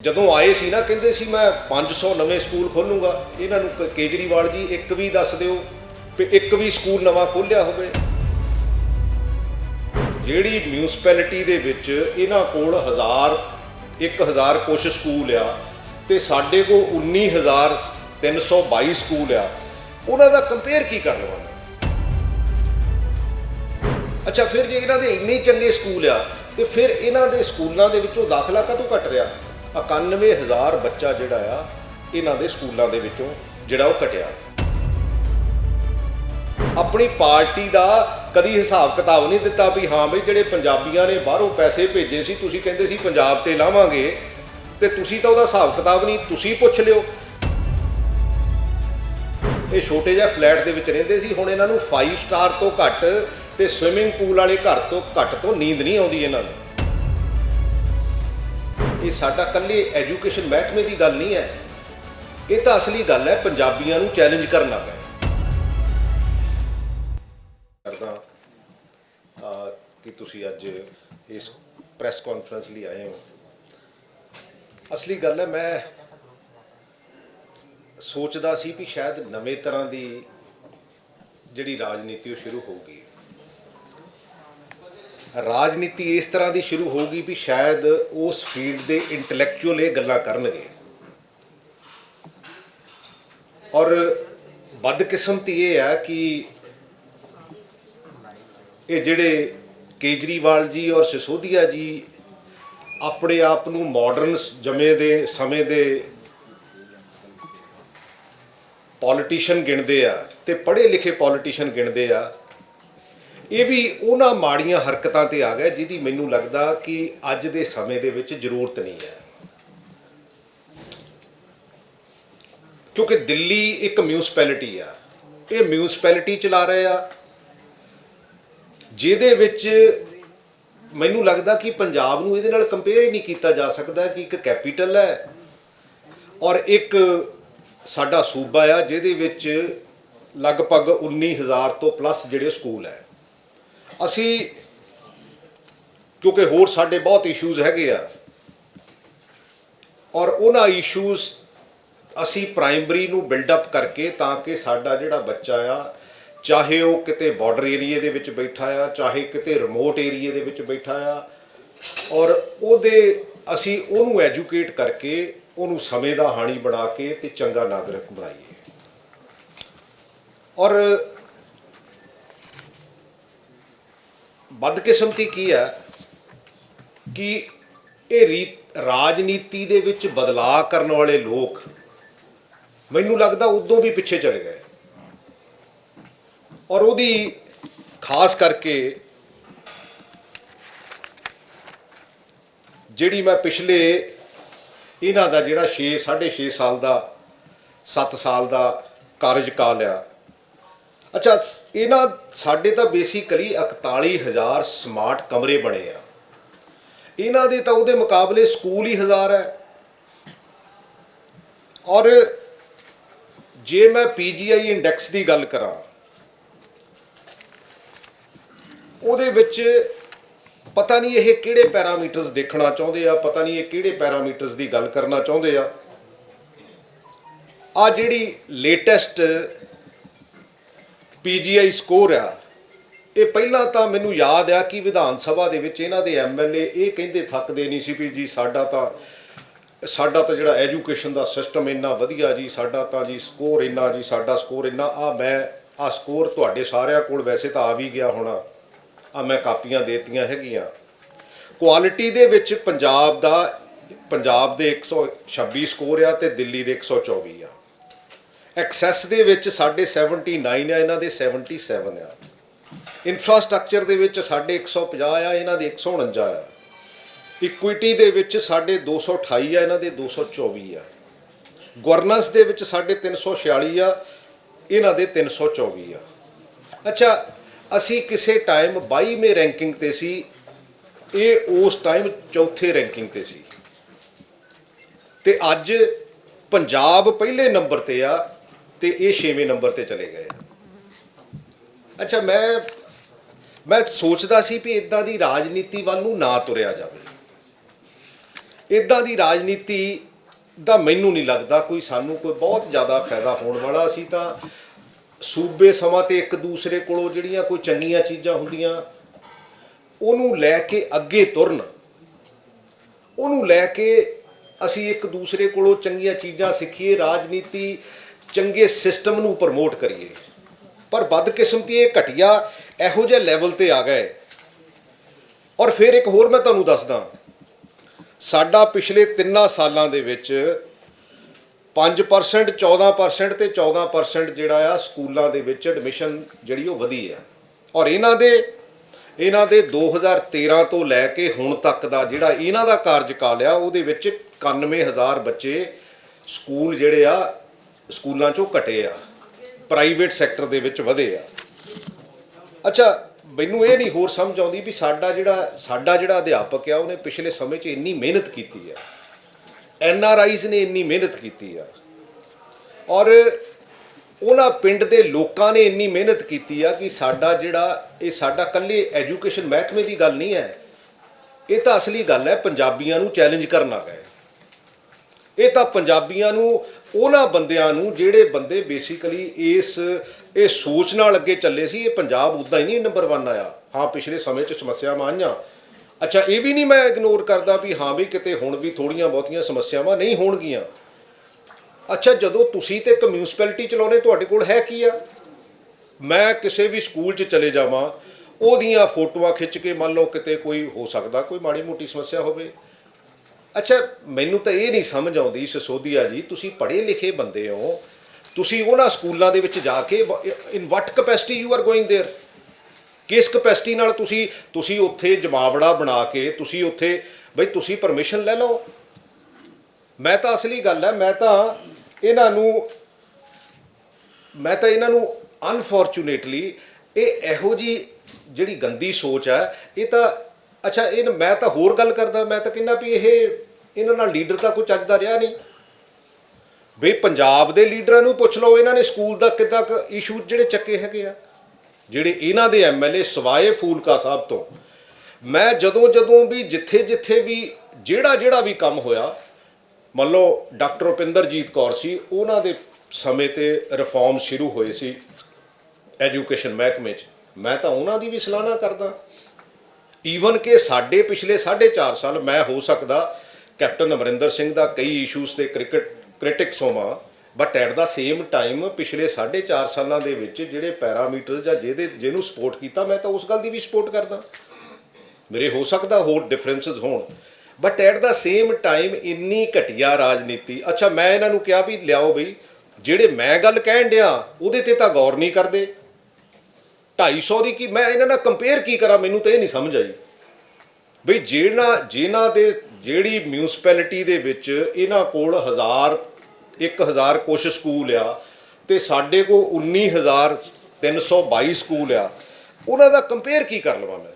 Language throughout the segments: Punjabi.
ਜਦੋਂ ਆਏ ਸੀ ਨਾ ਕਹਿੰਦੇ ਸੀ ਮੈਂ 500 ਨਵੇਂ ਸਕੂਲ ਖੋਲੂੰਗਾ। ਇਹਨਾਂ ਨੂੰ ਕੇਜਰੀਵਾਲ ਜੀ ਇੱਕ ਵੀ ਦੱਸ ਦਿਓ ਕਿ ਇੱਕ ਵੀ ਸਕੂਲ ਨਵਾਂ ਖੋਲ੍ਹਿਆ ਹੋਵੇ। ਜਿਹੜੀ ਮਿਊਨਿਸਪੈਲਿਟੀ ਦੇ ਵਿੱਚ ਇਹਨਾਂ ਕੋਲ 1000 ਕੁਛ ਸਕੂਲ ਆ ਤੇ ਸਾਡੇ ਕੋਲ 19322 ਸਕੂਲ ਆ, ਉਹਨਾਂ ਦਾ ਕੰਪੇਅਰ ਕੀ ਕਰ ਲਵਾਂ। ਅੱਛਾ, ਫਿਰ ਜੇ ਇਹਨਾਂ ਦੇ ਇੰਨੇ ਚੰਗੇ ਸਕੂਲ ਆ ਤੇ ਫਿਰ ਇਹਨਾਂ ਦੇ ਸਕੂਲਾਂ ਦੇ ਵਿੱਚੋਂ ਦਾਖਲਾ ਕਦੋਂ ਘਟ ਰਿਹਾ? 91000 ਬੱਚਾ ਜਿਹੜਾ ਆ ਇਹਨਾਂ ਦੇ ਸਕੂਲਾਂ ਦੇ ਵਿੱਚੋਂ ਜਿਹੜਾ ਉਹ ਘਟਿਆ। ਆਪਣੀ ਪਾਰਟੀ ਦਾ ਕਦੀ ਹਿਸਾਬ ਕਿਤਾਬ ਨਹੀਂ ਦਿੱਤਾ ਵੀ ਹਾਂ ਬਈ ਜਿਹੜੇ ਪੰਜਾਬੀਆਂ ਨੇ ਬਾਹਰੋਂ ਪੈਸੇ ਭੇਜੇ ਸੀ, ਤੁਸੀਂ ਕਹਿੰਦੇ ਸੀ ਪੰਜਾਬ ਤੇ ਲਾਵਾਂਗੇ, ਤੇ ਤੁਸੀਂ ਤਾਂ ਉਹਦਾ ਹਿਸਾਬ ਕਿਤਾਬ ਨਹੀਂ, ਤੁਸੀਂ ਪੁੱਛ ਲਿਓ। ਇਹ ਛੋਟੇ ਜਿਹੇ ਫਲੈਟ ਦੇ ਵਿੱਚ ਰਹਿੰਦੇ ਸੀ, ਹੁਣ ਇਹਨਾਂ ਨੂੰ 5 ਸਟਾਰ ਤੋਂ ਘੱਟ ਤੇ ਸਵਿਮਿੰਗ ਪੂਲ ਵਾਲੇ ਘਰ ਤੋਂ ਘੱਟ ਤੋਂ ਨੀਂਦ ਨਹੀਂ ਆਉਂਦੀ ਇਹਨਾਂ ਨੂੰ। ਇਹ ਸਾਡਾ ਇਕੱਲੇ ਐਜੂਕੇਸ਼ਨ ਮਹਿਕਮੇ ਦੀ ਗੱਲ ਨਹੀਂ ਹੈ, ਇਹ ਤਾਂ ਅਸਲੀ ਗੱਲ ਹੈ ਪੰਜਾਬੀਆਂ ਨੂੰ ਚੈਲੰਜ ਕਰਨਾ ਪਿਆ। ਕਰਦਾ ਕਿ ਤੁਸੀਂ ਅੱਜ ਇਸ ਪ੍ਰੈਸ ਕਾਨਫਰੰਸ ਲਈ ਆਏ ਹੋ। ਅਸਲੀ ਗੱਲ ਹੈ, ਮੈਂ ਸੋਚਦਾ ਸੀ ਕਿ ਸ਼ਾਇਦ ਨਵੇਂ ਤਰ੍ਹਾਂ ਦੀ ਜਿਹੜੀ ਰਾਜਨੀਤੀ ਉਹ ਸ਼ੁਰੂ ਹੋਊਗੀ। ਰਾਜਨੀਤੀ ਇਸ ਤਰ੍ਹਾਂ ਦੀ ਸ਼ੁਰੂ ਹੋਊਗੀ ਵੀ ਸ਼ਾਇਦ ਉਸ ਫੀਲਡ ਦੇ ਇੰਟੈਲੈਕਚੁਅਲ ਇਹ ਗੱਲਾਂ ਕਰਨਗੇ, ਔਰ ਬਦਕਿਸਮਤੀ ਇਹ ਹੈ ਕਿ ਇਹ ਜਿਹੜੇ ਕੇਜਰੀਵਾਲ ਜੀ ਔਰ ਸਿਸੋਦੀਆ ਜੀ ਆਪਣੇ ਆਪ ਨੂੰ ਮਾਡਰਨ ਜਮੇ ਦੇ ਸਮੇਂ ਦੇ ਪੋਲੀਟੀਸ਼ੀਅਨ ਗਿਣਦੇ ਆ ਤੇ ਪੜ੍ਹੇ ਲਿਖੇ ਪੋਲੀਟੀਸ਼ੀਅਨ ਗਿਣਦੇ ਆ। ਇਹ ਵੀ ਉਹਨਾਂ ਮਾੜੀਆਂ ਹਰਕਤਾਂ ਤੇ ਆ ਗਏ ਜਿਹਦੀ ਮੈਨੂੰ ਲੱਗਦਾ ਕਿ ਅੱਜ ਦੇ ਸਮੇਂ ਦੇ ਵਿੱਚ ਜ਼ਰੂਰਤ ਨਹੀਂ ਹੈ। ਕਿਉਂਕਿ ਦਿੱਲੀ ਇੱਕ ਮਿਊਨਿਸਪੈਲਿਟੀ ਆ, ਇਹ ਮਿਊਨਿਸਪੈਲਿਟੀ ਚਲਾ ਰਹੇ ਆ, ਜਿਹਦੇ ਵਿੱਚ ਮੈਨੂੰ ਲੱਗਦਾ ਕਿ ਪੰਜਾਬ ਨੂੰ ਇਹਦੇ ਨਾਲ ਕੰਪੇਅਰ ਹੀ ਨਹੀਂ ਕੀਤਾ ਜਾ ਸਕਦਾ ਕਿ ਇੱਕ ਕੈਪੀਟਲ ਹੈ ਔਰ ਇੱਕ ਸਾਡਾ ਸੂਬਾ ਆ ਜਿਹਦੇ ਵਿੱਚ ਲਗਭਗ 19000 ਤੋਂ ਪਲੱਸ ਜਿਹੜੇ ਸਕੂਲ ਹੈ। ਅਸੀਂ ਕਿਉਂਕਿ ਹੋਰ ਸਾਡੇ ਬਹੁਤ ਇਸ਼ੂਜ਼ ਹੈਗੇ ਆ ਔਰ ਉਹਨਾਂ ਇਸ਼ੂਜ਼ ਅਸੀਂ ਪ੍ਰਾਇਮਰੀ ਨੂੰ ਬਿਲਡਅਪ ਕਰਕੇ ਤਾਂ ਕਿ ਸਾਡਾ ਜਿਹੜਾ ਬੱਚਾ ਆ, ਚਾਹੇ ਉਹ ਕਿਤੇ ਬਾਰਡਰ ਏਰੀਏ ਦੇ ਵਿੱਚ ਬੈਠਾ ਆ, ਚਾਹੇ ਕਿਤੇ ਰਿਮੋਟ ਏਰੀਏ ਦੇ ਵਿੱਚ ਬੈਠਾ ਆ, ਔਰ ਅਸੀਂ ਉਹਨੂੰ ਐਜੂਕੇਟ ਕਰਕੇ ਉਹਨੂੰ ਸਮੇਂ ਦਾ ਹਾਣੀ ਬਣਾ ਕੇ ਤੇ ਚੰਗਾ ਨਾਗਰਿਕ ਬਣਾਈਏ। ਔਰ ਬਦਕਿਸਮਤੀ ਕੀ ਹੈ ਕਿ ਇਹ ਰਾਜਨੀਤੀ ਦੇ ਵਿੱਚ ਬਦਲਾਅ ਕਰਨ ਵਾਲੇ ਲੋਕ ਮੈਨੂੰ ਲੱਗਦਾ ਉਦੋਂ ਵੀ ਪਿੱਛੇ ਚਲੇ ਗਏ, ਔਰ ਉਹਦੀ ਖਾਸ ਕਰਕੇ ਜਿਹੜੀ ਮੈਂ ਪਿਛਲੇ ਇਹਨਾਂ ਦਾ ਜਿਹੜਾ 6.5 ਸਾਲ ਦਾ 7 ਸਾਲ ਦਾ ਕਾਰਜਕਾਲ ਆ। ਅੱਛਾ, ਇਹਨਾਂ ਸਾਡੇ ਤਾਂ ਬੇਸਿਕਲੀ 41000 ਸਮਾਰਟ ਕਮਰੇ ਬਣੇ ਆ, ਇਹਨਾਂ ਦੇ ਤਾਂ ਉਹਦੇ ਮੁਕਾਬਲੇ ਸਕੂਲ ਹੀ 1000 ਹੈ। ਔਰ ਜੇ ਮੈਂ PGI ਇੰਡੈਕਸ ਦੀ ਗੱਲ ਕਰਾਂ, ਉਹਦੇ ਵਿੱਚ ਪਤਾ ਨਹੀਂ ਇਹ ਕਿਹੜੇ ਪੈਰਾਮੀਟਰਸ ਦੇਖਣਾ ਚਾਹੁੰਦੇ ਆ, ਪਤਾ ਨਹੀਂ ਇਹ ਕਿਹੜੇ ਪੈਰਾਮੀਟਰਸ ਦੀ ਗੱਲ ਕਰਨਾ ਚਾਹੁੰਦੇ ਆ। ਆ ਜਿਹੜੀ ਲੇਟੈਸਟ PGI ਸਕੋਰ ਆ, ਇਹ ਪਹਿਲਾਂ ਤਾਂ ਮੈਨੂੰ ਯਾਦ ਆ ਕਿ ਵਿਧਾਨ ਸਭਾ ਦੇ ਵਿੱਚ ਇਹਨਾਂ ਦੇ MLA ਇਹ ਕਹਿੰਦੇ ਥੱਕਦੇ ਨਹੀਂ ਸੀ ਵੀ ਜੀ ਸਾਡਾ ਤਾਂ ਜਿਹੜਾ ਐਜੂਕੇਸ਼ਨ ਦਾ ਸਿਸਟਮ ਇੰਨਾ ਵਧੀਆ ਜੀ, ਸਾਡਾ ਤਾਂ ਜੀ ਸਕੋਰ ਇੰਨਾ ਜੀ, ਸਾਡਾ ਸਕੋਰ ਇੰਨਾ। ਮੈਂ ਸਕੋਰ ਤੁਹਾਡੇ ਸਾਰਿਆਂ ਕੋਲ ਵੈਸੇ ਤਾਂ ਆ ਵੀ ਗਿਆ ਹੋਣਾ, ਮੈਂ ਕਾਪੀਆਂ ਦੇਤੀਆਂ ਹੈਗੀਆਂ। ਕੁਆਲਿਟੀ ਦੇ ਵਿੱਚ ਪੰਜਾਬ ਦੇ 126 ਸਕੋਰ ਆ ਤੇ ਦਿੱਲੀ ਦੇ 124 ਆ। ਐਕਸੈਸ ਦੇ ਵਿੱਚ ਸਾਡੇ 79 ਆ, ਇਹਨਾਂ ਦੇ 77 ਆ। ਇਨਫਰਾਸਟ੍ਰਕਚਰ ਦੇ ਵਿੱਚ ਸਾਡੇ 150 ਆ, ਇਹਨਾਂ ਦੇ 149 ਆ। ਇਕੁਇਟੀ ਦੇ ਵਿੱਚ ਸਾਡੇ 228 ਆ, ਇਹਨਾਂ ਦੇ 224 ਆ। ਗਵਰਨੈਂਸ ਦੇ ਵਿੱਚ ਸਾਡੇ 346 ਆ, ਇਹਨਾਂ ਦੇ 324 ਆ। ਅੱਛਾ, ਅਸੀਂ ਕਿਸੇ ਟਾਈਮ 22ਵੇਂ ਰੈਂਕਿੰਗ ਤੇ ਸੀ, ਇਹ ਉਸ ਟਾਈਮ ਚੌਥੇ ਰੈਂਕਿੰਗ ਤੇ ਸੀ, ਤੇ ਅੱਜ ਪੰਜਾਬ ਪਹਿਲੇ ਨੰਬਰ ਤੇ ਆ ਤੇ ਇਹ 6ਵੇਂ ਨੰਬਰ ਤੇ ਚਲੇ ਗਏ। ਅੱਛਾ, ਮੈਂ ਸੋਚਦਾ ਸੀ ਵੀ ਇਦਾਂ ਦੀ ਰਾਜਨੀਤੀ ਵੱਲ ਨੂੰ ਨਾ ਤੁਰਿਆ ਜਾਵੇ। ਇਦਾਂ ਦੀ ਰਾਜਨੀਤੀ ਦਾ ਮੈਨੂੰ ਨਹੀਂ ਲੱਗਦਾ ਕੋਈ ਸਾਨੂੰ ਕੋਈ ਬਹੁਤ ਜ਼ਿਆਦਾ ਫਾਇਦਾ ਹੋਣ ਵਾਲਾ। ਅਸੀਂ ਤਾਂ ਸੂਬੇ ਸਮਾਂ ਤੇ ਇੱਕ ਦੂਸਰੇ ਕੋਲੋਂ ਜਿਹੜੀਆਂ ਕੋਈ ਚੰਗੀਆਂ ਚੀਜ਼ਾਂ ਹੁੰਦੀਆਂ ਉਹਨੂੰ ਲੈ ਕੇ ਅੱਗੇ ਤੁਰਨ, ਉਹਨੂੰ ਲੈ ਕੇ ਅਸੀਂ ਇੱਕ ਦੂਸਰੇ ਕੋਲੋਂ ਚੰਗੀਆਂ ਚੀਜ਼ਾਂ ਸਿੱਖੀਏ, ਰਾਜਨੀਤੀ ਚੰਗੇ ਸਿਸਟਮ ਨੂੰ ਪ੍ਰਮੋਟ ਕਰੀਏ। ਪਰ ਬਦਕਿਸਮਤੀ ਇਹ ਘਟੀਆ ਇਹੋ ਜਿਹੇ ਲੈਵਲ ਤੇ ਆ ਗਏ। ਔਰ ਫਿਰ ਇੱਕ ਹੋਰ ਮੈਂ ਤੁਹਾਨੂੰ ਦੱਸਦਾ, ਸਾਡਾ ਪਿਛਲੇ 3 ਸਾਲਾਂ ਦੇ ਵਿੱਚ 5%, 14% ਤੇ 14% ਜਿਹੜਾ ਆ ਸਕੂਲਾਂ ਦੇ ਵਿੱਚ ਐਡਮਿਸ਼ਨ ਜਿਹੜੀ ਉਹ ਵਧੀ ਆ। ਔਰ ਇਹਨਾਂ ਦੇ 2013 ਤੋਂ ਲੈ ਕੇ ਹੁਣ ਤੱਕ ਦਾ ਜਿਹੜਾ ਇਹਨਾਂ ਦਾ ਕਾਰਜਕਾਲ ਆ ਉਹਦੇ ਵਿੱਚ 91,000 ਬੱਚੇ ਸਕੂਲ ਜਿਹੜੇ ਆ ਸਕੂਲਾਂ 'ਚੋਂ ਘਟੇ ਆ, ਪ੍ਰਾਈਵੇਟ ਸੈਕਟਰ ਦੇ ਵਿੱਚ ਵਧੇ ਆ। ਅੱਛਾ, ਮੈਨੂੰ ਇਹ ਨਹੀਂ ਹੋਰ ਸਮਝ ਆਉਂਦੀ ਵੀ ਸਾਡਾ ਜਿਹੜਾ ਅਧਿਆਪਕ ਆ ਉਹਨੇ ਪਿਛਲੇ ਸਮੇਂ 'ਚ ਇੰਨੀ ਮਿਹਨਤ ਕੀਤੀ ਆ, NRIs ਨੇ ਇੰਨੀ ਮਿਹਨਤ ਕੀਤੀ ਆ, ਔਰ ਉਹਨਾਂ ਪਿੰਡ ਦੇ ਲੋਕਾਂ ਨੇ ਇੰਨੀ ਮਿਹਨਤ ਕੀਤੀ ਆ ਕਿ ਸਾਡਾ ਇਕੱਲੇ ਐਜੂਕੇਸ਼ਨ ਮਹਿਕਮੇ ਦੀ ਗੱਲ ਨਹੀਂ ਹੈ, ਇਹ ਤਾਂ ਅਸਲੀ ਗੱਲ ਹੈ ਪੰਜਾਬੀਆਂ ਨੂੰ ਚੈਲੰਜ ਕਰਨ ਆ ਗਏ। ਇਹ ਤਾਂ ਪੰਜਾਬੀਆਂ ਨੂੰ, ਉਹਨਾਂ ਬੰਦਿਆਂ ਨੂੰ ਜਿਹੜੇ ਬੰਦੇ ਬੇਸਿਕਲੀ ਇਹ ਸੋਚ ਨਾਲ ਅੱਗੇ ਚੱਲੇ ਸੀ ਇਹ ਪੰਜਾਬ ਉੱਦਾਂ ਹੀ ਨਹੀਂ ਨੰਬਰ 1 ਆਇਆ। ਹਾਂ, ਪਿਛਲੇ ਸਮੇਂ 'ਚ ਸਮੱਸਿਆਵਾਂ ਆਈਆਂ। ਅੱਛਾ, ਇਹ ਵੀ ਨਹੀਂ ਮੈਂ ਇਗਨੋਰ ਕਰਦਾ ਵੀ ਹਾਂ ਵੀ ਕਿਤੇ ਹੁਣ ਵੀ ਥੋੜ੍ਹੀਆਂ ਬਹੁਤੀਆਂ ਸਮੱਸਿਆਵਾਂ ਨਹੀਂ ਹੋਣਗੀਆਂ। ਅੱਛਾ, ਜਦੋਂ ਤੁਸੀਂ ਤੇ ਇੱਕ ਮਿਊਨਿਸਪੈਲਿਟੀ ਚਲਾਉਂਦੇ ਤੁਹਾਡੇ ਕੋਲ ਹੈ ਕੀ ਆ? ਮੈਂ ਕਿਸੇ ਵੀ ਸਕੂਲ 'ਚ ਚਲੇ ਜਾਵਾਂ, ਉਹਦੀਆਂ ਫੋਟੋਆਂ ਖਿੱਚ ਕੇ ਮੰਨ ਲਓ ਕਿਤੇ ਕੋਈ ਹੋ ਸਕਦਾ ਕੋਈ ਮਾੜੀ ਮੋਟੀ ਸਮੱਸਿਆ ਹੋਵੇ। ਅੱਛਾ, ਮੈਨੂੰ ਤਾਂ ਇਹ ਨਹੀਂ ਸਮਝ ਆਉਂਦੀ ਸਿਸੋਦੀਆ ਜੀ, ਤੁਸੀਂ ਪੜ੍ਹੇ ਲਿਖੇ ਬੰਦੇ ਹੋ, ਤੁਸੀਂ ਉਹਨਾਂ ਸਕੂਲਾਂ ਦੇ ਵਿੱਚ ਜਾ ਕੇ in what capacity you are going there, ਕਿਸ ਕਪੈਸਿਟੀ ਨਾਲ ਤੁਸੀਂ ਉੱਥੇ ਜਮਾਵੜਾ ਬਣਾ ਕੇ ਤੁਸੀਂ ਉੱਥੇ ਬਈ ਤੁਸੀਂ ਪਰਮਿਸ਼ਨ ਲੈ ਲਓ। ਮੈਂ ਤਾਂ ਅਸਲੀ ਗੱਲ ਹੈ, ਮੈਂ ਤਾਂ ਇਹਨਾਂ ਨੂੰ ਅਨਫੋਰਚੂਨੇਟਲੀ ਇਹੋ ਜੀ ਜਿਹੜੀ ਗੰਦੀ ਸੋਚ ਹੈ ਇਹ ਤਾਂ ਅੱਛਾ ਮੈਂ ਤਾਂ ਹੋਰ ਗੱਲ ਕਰਦਾ, ਮੈਂ ਤਾਂ ਕਹਿੰਦਾ ਵੀ ਇਹਨਾਂ ਨਾਲ ਲੀਡਰ ਤਾਂ ਕੋਈ ਚੱਜ ਦਾ ਰਿਹਾ ਨਹੀਂ। ਵੀ ਪੰਜਾਬ ਦੇ ਲੀਡਰਾਂ ਨੂੰ ਪੁੱਛ ਲਓ, ਇਹਨਾਂ ਨੇ ਸਕੂਲ ਦਾ ਕਿੱਦਾਂ ਇਸ਼ੂ ਜਿਹੜੇ ਚੱਕੇ ਹੈਗੇ ਆ, ਜਿਹੜੇ ਇਹਨਾਂ ਦੇ MLA ਸਵਾਏ ਫੂਲਕਾ ਸਾਹਿਬ ਤੋਂ। ਮੈਂ ਜਦੋਂ ਵੀ ਜਿੱਥੇ ਵੀ ਜਿਹੜਾ ਵੀ ਕੰਮ ਹੋਇਆ, ਮੰਨ ਲਓ ਡਾਕਟਰ ਰੁਪਿੰਦਰਜੀਤ ਕੌਰ ਸੀ, ਉਹਨਾਂ ਦੇ ਸਮੇਂ ਤੇ ਰਿਫਾਰਮ ਸ਼ੁਰੂ ਹੋਏ ਸੀ ਐਜੂਕੇਸ਼ਨ ਮਹਿਕਮੇ 'ਚ, ਮੈਂ ਤਾਂ ਉਹਨਾਂ ਦੀ ਵੀ ਸਲਾਹਨਾ ਕਰਦਾ। ਈਵਨ ਕਿ ਸਾਡੇ ਪਿਛਲੇ 4.5 ਸਾਲ ਮੈਂ ਹੋ ਸਕਦਾ ਕੈਪਟਨ ਅਮਰਿੰਦਰ ਸਿੰਘ ਦਾ ਕਈ ਇਸ਼ੂਜ਼ ਤੇ ਕ੍ਰਿਟਿਕਸ ਹੋਵਾਂ, but at the same time ਪਿਛਲੇ 4.5 ਸਾਲਾਂ ਦੇ ਵਿੱਚ ਜਿਹੜੇ ਪੈਰਾਮੀਟਰਸ ਜਾਂ ਜਿਹਨੂੰ ਸਪੋਰਟ ਕੀਤਾ, ਮੈਂ ਤਾਂ ਉਸ ਗੱਲ ਦੀ ਵੀ ਸਪੋਰਟ ਕਰਦਾ। ਮੇਰੇ ਹੋ ਸਕਦਾ ਹੋਰ ਡਿਫਰੈਂਸਿਸ ਹੋਣ, but at the same time ਇੰਨੀ ਘਟੀਆ ਰਾਜਨੀਤੀ। ਅੱਛਾ, ਮੈਂ ਇਹਨਾਂ ਨੂੰ ਕਿਹਾ ਵੀ ਲਿਆਓ ਬਈ ਜਿਹੜੇ ਮੈਂ ਗੱਲ ਕਹਿਣ ਡਿਆ ਉਹਦੇ ਤੇ ਤਾਂ ਗੌਰ ਨਹੀਂ ਕਰਦੇ। 250 ਦੀ ਮੈਂ ਇਹਨਾਂ ਨਾਲ ਕੰਪੇਅਰ ਕੀ ਕਰਾਂ, ਮੈਨੂੰ ਤਾਂ ਇਹ ਨਹੀਂ ਸਮਝ ਆਈ ਬਈ ਜਿਨ੍ਹਾਂ ਦੇ ਜਿਹੜੀ ਮਿਊਨਿਸਪੈਲਿਟੀ ਦੇ ਵਿੱਚ ਇਹਨਾਂ ਕੋਲ 1000 ਕੁਛ ਸਕੂਲ ਆ ਤੇ ਸਾਡੇ ਕੋਲ 19,322 ਸਕੂਲ ਆ, ਉਹਨਾਂ ਦਾ ਕੰਪੇਅਰ ਕੀ ਕਰ ਲਵਾਂ ਮੈਂ।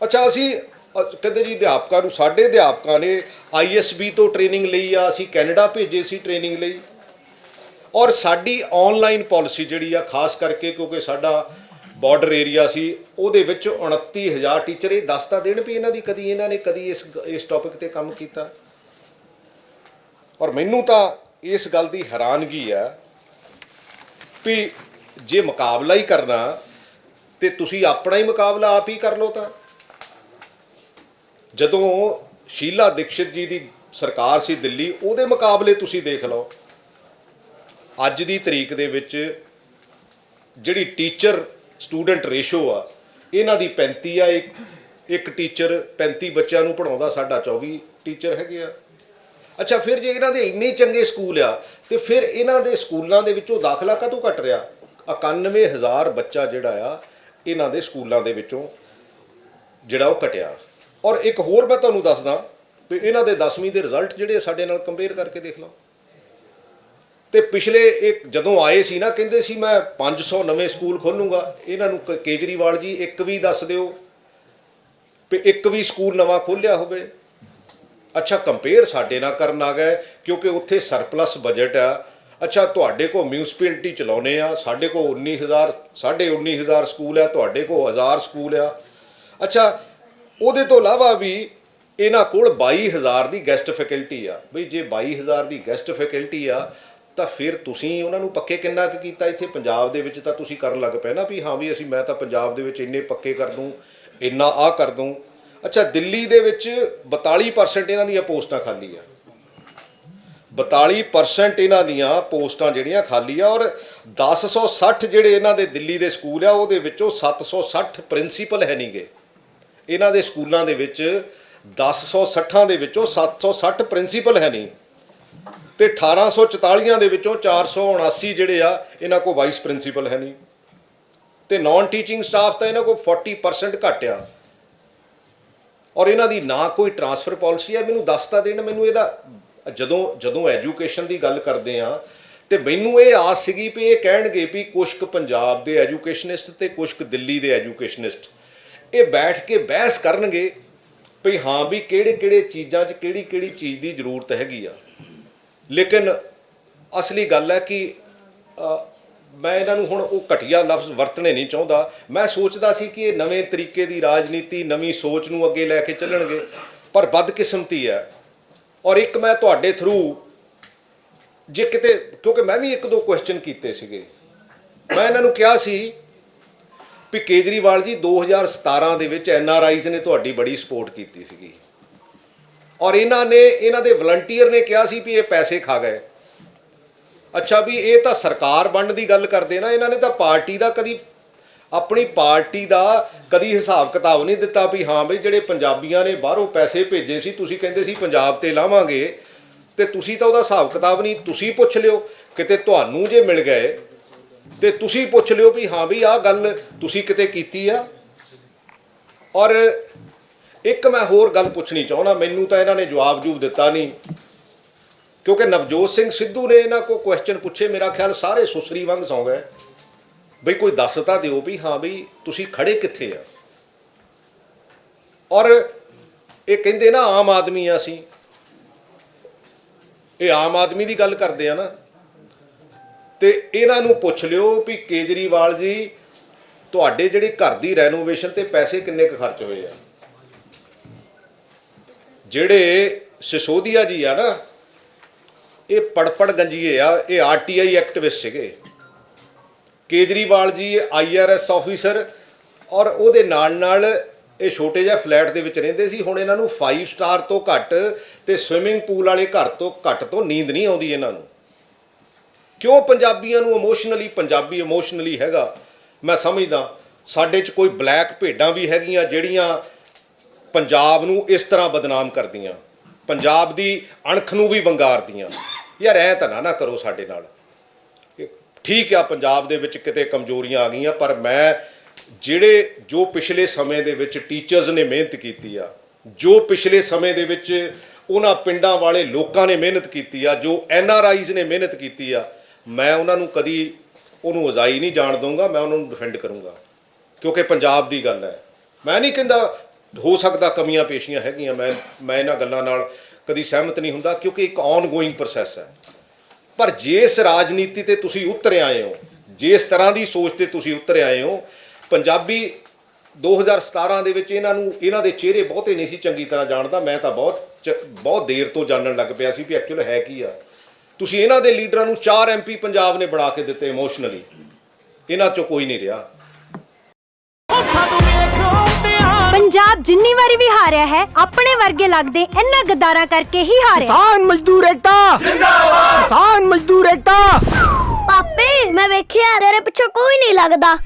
ਅੱਛਾ, ਅਸੀਂ ਕਹਿੰਦੇ ਜੀ ਅਧਿਆਪਕਾਂ ਨੂੰ, ਸਾਡੇ ਅਧਿਆਪਕਾਂ ਨੇ ISB ਤੋਂ ਟ੍ਰੇਨਿੰਗ ਲਈ ਆ, ਅਸੀਂ ਕੈਨੇਡਾ ਭੇਜੇ ਸੀ ਟ੍ਰੇਨਿੰਗ ਲਈ। ਔਰ ਸਾਡੀ ਆਨਲਾਈਨ ਪਾਲਿਸੀ ਜਿਹੜੀ ਆ, ਖਾਸ ਕਰਕੇ ਕਿਉਂਕਿ ਸਾਡਾ ਬਾਰਡਰ ਏਰੀਆ ਸੀ, ਉਹਦੇ ਵਿੱਚ 29,000 ਟੀਚਰ। ਇਹ ਦੱਸ ਤਾਂ ਦੇਣ ਵੀ ਇਹਨਾਂ ਨੇ ਕਦੀ ਇਸ ਟੌਪਿਕ ਤੇ ਕੰਮ ਕੀਤਾ। ਔਰ ਮੈਨੂੰ ਤਾਂ ਇਸ ਗੱਲ ਦੀ ਹੈਰਾਨਗੀ ਆ ਵੀ ਜੇ ਮੁਕਾਬਲਾ ਹੀ ਕਰਨਾ ਤੇ ਤੁਸੀਂ ਆਪਣਾ ਹੀ ਮੁਕਾਬਲਾ ਆਪ ਹੀ ਕਰ ਲਓ। ਤਾਂ ਜਦੋਂ ਸ਼ੀਲਾ ਦੀਕਸ਼ਿਤ ਜੀ ਦੀ ਸਰਕਾਰ ਸੀ ਦਿੱਲੀ, ਉਹਦੇ ਮੁਕਾਬਲੇ ਤੁਸੀਂ ਦੇਖ ਲਓ ਅੱਜ ਦੀ ਤਰੀਕ ਦੇ ਵਿੱਚ ਜਿਹੜੀ ਟੀਚਰ ਸਟੂਡੈਂਟ ਰੇਸ਼ੋ ਆ ਇਹਨਾਂ ਦੀ 35 ਆ। ਇੱਕ ਟੀਚਰ 35 ਬੱਚਿਆਂ ਨੂੰ ਪੜ੍ਹਾਉਂਦਾ, ਸਾਡਾ 24 ਟੀਚਰ ਹੈਗੇ ਆ। ਅੱਛਾ, ਫਿਰ ਜੇ ਇਹਨਾਂ ਦੇ ਇੰਨੇ ਚੰਗੇ ਸਕੂਲ ਆ ਤੇ ਫਿਰ ਇਹਨਾਂ ਦੇ ਸਕੂਲਾਂ ਦੇ ਵਿੱਚੋਂ ਦਾਖਲਾ ਕਾਹਤੋਂ ਘਟ ਰਿਹਾ? 91,000 ਬੱਚਾ ਜਿਹੜਾ ਆ ਇਹਨਾਂ ਦੇ ਸਕੂਲਾਂ ਦੇ ਵਿੱਚੋਂ ਜਿਹੜਾ ਉਹ ਘਟਿਆ। ਔਰ ਇੱਕ ਹੋਰ ਮੈਂ ਤੁਹਾਨੂੰ ਦੱਸਦਾ ਵੀ ਇਹਨਾਂ ਦੇ 10ਵੀਂ ਦੇ ਰਿਜ਼ਲਟ ਜਿਹੜੇ ਸਾਡੇ ਨਾਲ ਕੰਪੇਅਰ ਕਰਕੇ ਦੇਖ ਲਓ। ਤੇ ਪਿਛਲੇ ਜਦੋਂ ਆਏ ਸੀ ਨਾ, ਕਹਿੰਦੇ ਸੀ ਮੈਂ 500 ਨਵੇਂ ਸਕੂਲ ਖੋਲੂੰਗਾ। ਇਹਨਾਂ ਨੂੰ ਕੇਜਰੀਵਾਲ ਜੀ ਇੱਕ ਵੀ ਦੱਸ ਦਿਓ ਵੀ ਇੱਕ ਵੀ ਸਕੂਲ ਨਵਾਂ ਖੋਲ੍ਹਿਆ ਹੋਵੇ। ਅੱਛਾ, ਕੰਪੇਅਰ ਸਾਡੇ ਨਾਲ ਕਰਨ ਆ ਗਏ ਕਿਉਂਕਿ ਉੱਥੇ ਸਰਪਲਸ ਬਜਟ ਆ। ਅੱਛਾ, ਤੁਹਾਡੇ ਕੋਲ ਮਿਊਨਿਸਪੈਲਿਟੀ ਚਲਾਉਣੇ ਆ, ਸਾਡੇ ਕੋਲ 19,000 ਸਕੂਲ ਆ, ਤੁਹਾਡੇ ਕੋਲ 1000 ਸਕੂਲ ਆ। ਅੱਛਾ, ਉਹਦੇ ਤੋਂ ਇਲਾਵਾ ਵੀ ਇਹਨਾਂ ਕੋਲ 22,000 ਦੀ ਗੈਸਟ ਫੈਕਲਟੀ ਆ। ਬਈ ਜੇ 22,000 ਦੀ ਗੈਸਟ ਫੈਕਲਟੀ ਆ ਤਾਂ ਫਿਰ ਤੁਸੀਂ ਉਹਨਾਂ ਨੂੰ ਪੱਕੇ ਕਿੰਨਾ ਕੁ ਕੀਤਾ ਇੱਥੇ ਪੰਜਾਬ ਦੇ ਵਿੱਚ? ਤਾਂ ਤੁਸੀਂ ਕਰਨ ਲੱਗ ਪਏ ਨਾ ਵੀ ਹਾਂ ਵੀ ਮੈਂ ਤਾਂ ਪੰਜਾਬ ਦੇ ਵਿੱਚ ਇੰਨੇ ਪੱਕੇ ਕਰ ਦੂੰ, ਇੰਨਾ ਆਹ ਕਰ ਦੂੰ। ਅੱਛਾ, ਦਿੱਲੀ ਦੇ ਵਿੱਚ 42% ਇਹਨਾਂ ਦੀਆਂ ਪੋਸਟਾਂ ਖਾਲੀ ਆ। 42% ਇਹਨਾਂ ਦੀਆਂ ਪੋਸਟਾਂ ਜਿਹੜੀਆਂ ਖਾਲੀ ਆ, ਔਰ 1060 ਜਿਹੜੇ ਇਹਨਾਂ ਦੇ ਦਿੱਲੀ ਦੇ ਸਕੂਲ ਆ ਉਹਦੇ ਵਿੱਚੋਂ 760 ਪ੍ਰਿੰਸੀਪਲ ਹੈ ਨਹੀਂਗੇ। ਇਹਨਾਂ ਦੇ ਸਕੂਲਾਂ ਦੇ ਵਿੱਚ 1060 ਦੇ ਵਿੱਚੋਂ 760 ਪ੍ਰਿੰਸੀਪਲ ਹੈ ਨਹੀਂ, ਤੇ 1844 ਦੇ ਵਿੱਚੋਂ 479 ਜਿਹੜੇ ਆ ਇਹਨਾਂ ਕੋਲ ਵਾਈਸ ਪ੍ਰਿੰਸੀਪਲ ਹੈ ਨਹੀਂ, ਤੇ ਨਾਨ ਟੀਚਿੰਗ ਸਟਾਫ ਤਾਂ ਇਹਨਾਂ ਕੋਲ 40% ਘੱਟ ਆ। ਔਰ ਇਹਨਾਂ ਦੀ ਨਾ ਕੋਈ ਟਰਾਂਸਫਰ ਪਾਲਿਸੀ ਆ। ਮੈਨੂੰ ਦੱਸ ਤਾਂ ਦੇਣ, ਮੈਨੂੰ ਇਹਦਾ ਜਦੋਂ ਐਜੂਕੇਸ਼ਨ ਦੀ ਗੱਲ ਕਰਦੇ ਆ ਤੇ ਮੈਨੂੰ ਇਹ ਆਸ ਸੀਗੀ ਵੀ ਇਹ ਕਹਿਣਗੇ ਵੀ ਕੁਛ ਕੁ ਪੰਜਾਬ ਦੇ ਐਜੂਕੇਸ਼ਨਿਸਟ ਤੇ ਕੁਛ ਕੁ ਦਿੱਲੀ ਦੇ ਐਜੂਕੇਸ਼ਨਿਸਟ ਇਹ ਬੈਠ ਕੇ ਬਹਿਸ ਕਰਨਗੇ ਵੀ ਹਾਂ ਵੀ ਕਿਹੜੇ ਚੀਜ਼ਾਂ 'ਚ ਕਿਹੜੀ ਚੀਜ਼ ਦੀ ਜ਼ਰੂਰਤ ਹੈਗੀ ਆ। ਲੇਕਿਨ ਅਸਲੀ ਗੱਲ ਹੈ ਕਿ ਮੈਂ ਇਹਨਾਂ ਨੂੰ ਹੁਣ ਉਹ ਘਟੀਆ ਲਫ਼ਜ਼ ਵਰਤਣੇ ਨਹੀਂ ਚਾਹੁੰਦਾ। ਮੈਂ ਸੋਚਦਾ ਸੀ ਕਿ ਇਹ ਨਵੇਂ ਤਰੀਕੇ ਦੀ ਰਾਜਨੀਤੀ, ਨਵੀਂ ਸੋਚ ਨੂੰ ਅੱਗੇ ਲੈ ਕੇ ਚੱਲਣਗੇ, ਪਰ ਬਦਕਿਸਮਤੀ ਹੈ। ਔਰ ਇੱਕ ਮੈਂ ਤੁਹਾਡੇ ਥਰੂ ਜੇ ਕਿਤੇ, ਕਿਉਂਕਿ ਮੈਂ ਵੀ 1-2 ਕੁਐਸਚਨ ਕੀਤੇ ਸੀਗੇ, ਮੈਂ ਇਹਨਾਂ ਨੂੰ ਕਿਹਾ ਸੀ ਵੀ ਕੇਜਰੀਵਾਲ ਜੀ 2017 ਦੇ ਵਿੱਚ NRIs ਨੇ ਤੁਹਾਡੀ ਬੜੀ ਸਪੋਰਟ ਕੀਤੀ ਸੀਗੀ, ਔਰ ਇਹਨਾਂ ਦੇ ਵਲੰਟੀਅਰ ਨੇ ਕਿਹਾ ਸੀ ਵੀ ਇਹ ਪੈਸੇ ਖਾ ਗਏ। ਅੱਛਾ, ਵੀ ਇਹ ਤਾਂ ਸਰਕਾਰ ਵੰਡ ਦੀ ਗੱਲ ਕਰਦੇ ਨਾ, ਇਹਨਾਂ ਨੇ ਤਾਂ ਪਾਰਟੀ ਦਾ ਆਪਣੀ ਪਾਰਟੀ ਦਾ ਕਦੀ ਹਿਸਾਬ ਕਿਤਾਬ ਨਹੀਂ ਦਿੱਤਾ ਵੀ ਹਾਂ ਬਈ ਜਿਹੜੇ ਪੰਜਾਬੀਆਂ ਨੇ ਬਾਹਰੋਂ ਪੈਸੇ ਭੇਜੇ ਸੀ, ਤੁਸੀਂ ਕਹਿੰਦੇ ਸੀ ਪੰਜਾਬ ਤੇ ਲਾਵਾਂਗੇ, ਤੇ ਤੁਸੀਂ ਤਾਂ ਉਹਦਾ ਹਿਸਾਬ ਕਿਤਾਬ ਨਹੀਂ। ਤੁਸੀਂ ਪੁੱਛ ਲਿਓ ਕਿਤੇ ਤੁਹਾਨੂੰ ਜੇ ਮਿਲ ਗਏ ਤੇ ਤੁਸੀਂ ਪੁੱਛ ਲਿਓ ਵੀ ਹਾਂ ਵੀ ਆਹ ਗੱਲ ਤੁਸੀਂ ਕਿਤੇ ਕੀਤੀ ਆ। ਔਰ ਇੱਕ ਮੈਂ ਹੋਰ ਗੱਲ ਪੁੱਛਣੀ ਚਾਹੁੰਦਾ, ਮੈਨੂੰ ਤਾਂ ਇਹਨਾਂ ਨੇ ਜਵਾਬ ਦਿੱਤਾ ਨਹੀਂ, ਕਿਉਂਕਿ ਨਵਜੋਤ ਸਿੰਘ ਸਿੱਧੂ ਨੇ ਇਹਨਾਂ ਕੋਲ ਕੁਐਸਚਨ ਪੁੱਛੇ, ਮੇਰਾ ਖਿਆਲ ਸਾਰੇ ਸੁਸਰੀ ਵਾਂਗ ਸੌਂ ਗਏ ਬਈ ਕੋਈ ਦੱਸ ਤਾਂ ਦਿਓ ਵੀ ਹਾਂ ਬਈ ਤੁਸੀਂ ਖੜੇ ਕਿੱਥੇ ਆ। ਔਰ ਇਹ ਕਹਿੰਦੇ ਨਾ ਆਮ ਆਦਮੀ ਆ ਅਸੀਂ, ਇਹ ਆਮ ਆਦਮੀ ਦੀ ਗੱਲ ਕਰਦੇ ਆ ਨਾ, ਤੇ ਇਹਨਾਂ ਨੂੰ ਪੁੱਛ ਲਿਓ ਵੀ ਕੇਜਰੀਵਾਲ ਜੀ ਤੁਹਾਡੇ ਜਿਹੜੇ ਘਰ ਦੀ ਰੈਨੋਵੇਸ਼ਨ ਤੇ ਪੈਸੇ ਕਿੰਨੇ ਕੁ ਖਰਚ ਹੋਏ ਆ। ਜਿਹੜੇ ਸਿਸੋਦੀਆ ਜੀ ਆ ਨਾ, ਇਹ ਪੜਪੜ ਗੰਜੀਏ ਆ, ਇਹ RTI ਐਕਟਿਵਿਸਟ ਸੀਗੇ। ਕੇਜਰੀਵਾਲ ਜੀ IRS ਆਫੀਸਰ, ਔਰ ਉਹਦੇ ਨਾਲ ਇਹ ਛੋਟੇ ਜਿਹੇ ਫਲੈਟ ਦੇ ਵਿੱਚ ਰਹਿੰਦੇ ਸੀ। ਹੁਣ ਇਹਨਾਂ ਨੂੰ 5 ਸਟਾਰ ਤੋਂ ਘੱਟ ਤੇ ਸਵਿਮਿੰਗ ਪੂਲ ਵਾਲੇ ਘਰ ਤੋਂ ਘੱਟ ਤੋਂ ਨੀਂਦ ਨਹੀਂ ਆਉਂਦੀ ਇਹਨਾਂ ਨੂੰ। ਕਿਉਂ ਪੰਜਾਬੀਆਂ ਨੂੰ ਪੰਜਾਬੀ ਇਮੋਸ਼ਨਲੀ ਹੈਗਾ। ਮੈਂ ਸਮਝਦਾ ਸਾਡੇ 'ਚ ਕੋਈ ਬਲੈਕ ਭੇਡਾਂ ਵੀ ਹੈਗੀਆਂ ਜਿਹੜੀਆਂ ਪੰਜਾਬ ਨੂੰ ਇਸ ਤਰ੍ਹਾਂ ਬਦਨਾਮ ਕਰਦੀਆਂ, ਪੰਜਾਬ ਦੀ ਅਣਖ ਨੂੰ ਵੀ ਵੰਗਾਰਦੀਆਂ। ਯਾਰ ਐਂ ਤਾਂ ਨਾ ਕਰੋ ਸਾਡੇ ਨਾਲ। ਠੀਕ ਆ, ਪੰਜਾਬ ਦੇ ਵਿੱਚ ਕਿਤੇ ਕਮਜ਼ੋਰੀਆਂ ਆ ਗਈਆਂ, ਪਰ ਮੈਂ ਜੋ ਪਿਛਲੇ ਸਮੇਂ ਦੇ ਵਿੱਚ ਟੀਚਰਸ ਨੇ ਮਿਹਨਤ ਕੀਤੀ ਆ, ਜੋ ਪਿਛਲੇ ਸਮੇਂ ਦੇ ਵਿੱਚ ਉਹਨਾਂ ਪਿੰਡਾਂ ਵਾਲੇ ਲੋਕਾਂ ਨੇ ਮਿਹਨਤ ਕੀਤੀ ਆ, ਜੋ NRIs ਨੇ ਮਿਹਨਤ ਕੀਤੀ ਆ, ਮੈਂ ਉਹਨਾਂ ਨੂੰ ਕਦੀ ਉਹਨੂੰ ਉਜ਼ਾਈ ਨਹੀਂ ਜਾਣ ਦਊਂਗਾ। ਮੈਂ ਉਹਨਾਂ ਨੂੰ ਡਿਫੈਂਡ ਕਰੂੰਗਾ, ਕਿਉਂਕਿ ਪੰਜਾਬ ਦੀ ਗੱਲ ਹੈ। ਮੈਂ ਨਹੀਂ ਕਹਿੰਦਾ ਹੋ ਸਕਦਾ ਕਮੀਆਂ ਪੇਸ਼ੀਆਂ ਹੈਗੀਆਂ, ਮੈਂ ਇਹਨਾਂ ਗੱਲਾਂ ਨਾਲ ਕਦੀ ਸਹਿਮਤ ਨਹੀਂ ਹੁੰਦਾ, ਕਿਉਂਕਿ ਇੱਕ ਔਨਗੋਇੰਗ ਪ੍ਰੋਸੈਸ ਹੈ। ਪਰ ਜਿਸ ਰਾਜਨੀਤੀ ਤੇ ਤੁਸੀਂ ਉਤਰ ਆਏ ਹੋ, ਜਿਸ ਤਰ੍ਹਾਂ ਦੀ ਸੋਚ ਤੇ ਤੁਸੀਂ ਉਤਰ ਆਏ ਹੋ, ਪੰਜਾਬੀ 2017 ਦੇ ਵਿੱਚ ਇਹਨਾਂ ਦੇ ਚਿਹਰੇ ਬਹੁਤੇ ਨਹੀਂ ਸੀ ਚੰਗੀ ਤਰ੍ਹਾਂ ਜਾਣਦਾ। ਮੈਂ ਤਾਂ ਬਹੁਤ ਦੇਰ ਤੋਂ ਜਾਣਨ ਲੱਗ ਪਿਆ ਸੀ ਵੀ ਐਕਚੁਅਲ ਹੈ ਕੀ ਆ। ਤੁਸੀਂ ਇਹਨਾਂ ਦੇ ਲੀਡਰਾਂ ਨੂੰ 4 MP ਪੰਜਾਬ ਨੇ ਬਣਾ ਕੇ ਦਿੱਤੇ ਇਮੋਸ਼ਨਲੀ, ਇਹਨਾਂ 'ਚੋਂ ਕੋਈ ਨਹੀਂ ਰਿਹਾ। ਪੰਜਾਬ ਜਿੰਨੀ ਵਾਰੀ ਵੀ ਹਾਰਿਆ ਹੈ, ਆਪਣੇ ਵਰਗੇ ਲੱਗਦੇ ਇਹਨਾਂ ਗਦਾਰਾਂ ਕਰਕੇ ਹੀ ਹਾਰਿਆ। ਕਿਸਾਨ ਮਜ਼ਦੂਰ ਏਕਤਾ ਜ਼ਿੰਦਾਬਾਦ, ਕਿਸਾਨ ਮਜ਼ਦੂਰ ਏਕਤਾ। ਪਾਪੇ, ਮੈਂ ਵੇਖਿਆ ਤੇਰੇ ਪਿੱਛੇ ਕੋਈ ਨਹੀਂ ਲੱਗਦਾ।